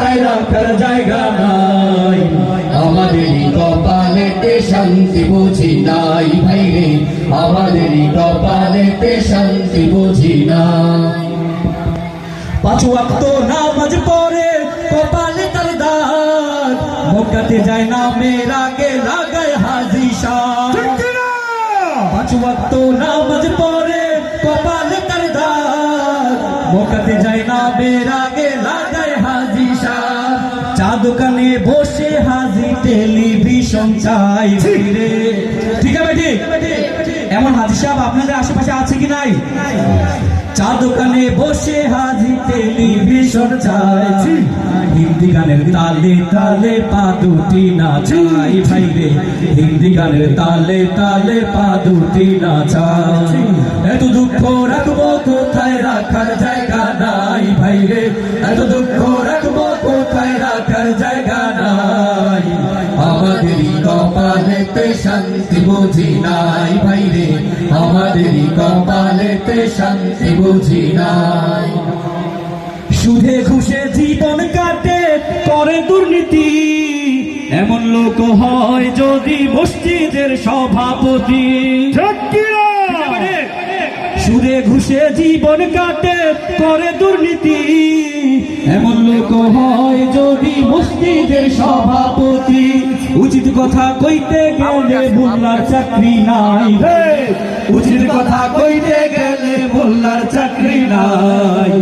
কোথায় রাখার জায়গা নাই, আমাদেরই কপালেতে শান্তি বুঝি নাই ভাইরে, আমাদেরই কপালেতে শান্তি বুঝি নাই। পাঁচ ওয়াক্ত নামাজ পড়ে কপালে তার দাগ, মক্কাতে যায় না মেরাগে লাগায় হাজি শাহ। পাঁচ ওয়াক্ত নামাজ পড়ে কপালে তার দাগ, মক্কাতে যায় না মেরাগে লাগায় হাজি শাহ। চা দোকানে বসে হাজি টেলিভিশন চাই রে। ঠিক আছে ঠিক, এমন হাজি সাহেব আপনাদের আশেপাশে আছে কি নাই? চা দোকানে বসে হাজি টেলিভিশন চাই, হিন্দি গানের তালে তালে পা দুটি নাচাই ভাইরে, হিন্দি গানের তালে তালে পা দুটি নাচাই। এত দুঃখ রাখবো কোথায় রাখার জায়গা নাই ভাইরে, এত দুঃখ রাখবো কোথায় রাখার জায়গা নাই, আমাদেরই কপালেতে শান্তি বুঝি নাই ভাইরে, আমাদেরই কপালেতে শান্তি বুঝি নাই। সুদে ঘুষে জীবন কাটে করে দুর্নীতি, এমন লোক হয় যদি মসজিদের সভাপতি। সুদে ঘুষে জীবন কাটে করে দুর্নীতি, এমন লোক হয় যদি মসজিদের সভাপতি। উচিত কথা কইতে গেলে মোল্লার চাকরি নাই, উচিত কথা কইতে গেলে মোল্লার চাকরি নাই,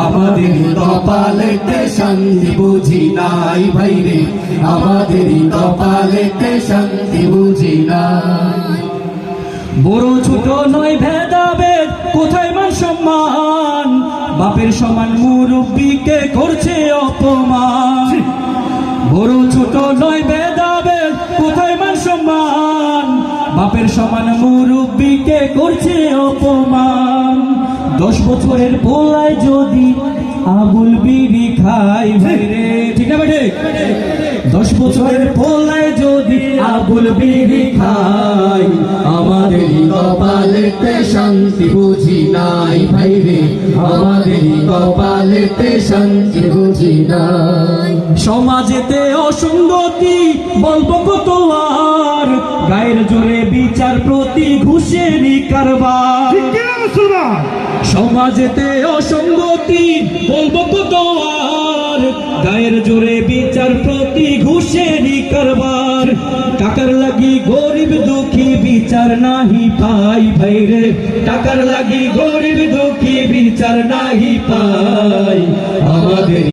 আমাদেরই কপালেতে শান্তি বুঝি নাই ভাইরে, আমাদেরই কপালেতে শান্তি বুঝি নাই। বড় ছোট নয় ভেদাভেদ, কোথায় মান সম্মান, বাপের সমান মুরব্বীকে করছে অপমান। বড় ছোট নয় ভেদাভেদ, কোথায় মান সম্মান, বাপের সমান মুরব্বীকে করছে অপমান। 10 বছরের পোলায় যদি আবুল বিড়ি খাই ভাইরে, ঠিক না বেটে? 10 বছরের পোলায় যদি আবুল বিড়ি খাই, আমাদেরই কপালেতে শান্তি বুঝি নাই ভাইরে, আমাদেরই কপালেতে শান্তি বুঝি নাই। সমাজেতে অসঙ্গতি বলবো কত আর, গায়ের জোরে বিচার প্রতি ঘুষেরই কারবার। সমাজেতে অসঙ্গতি বলবো কত আর, গায়ের জোরে বিচার প্রতি ঘুষেরই কারবার। টাকার লাগি গরিব দুঃখী বিচার নাহি পাই ভাইরে, টাকার লাগি গরিব দুঃখী বিচার নাহি পাই, আমাদের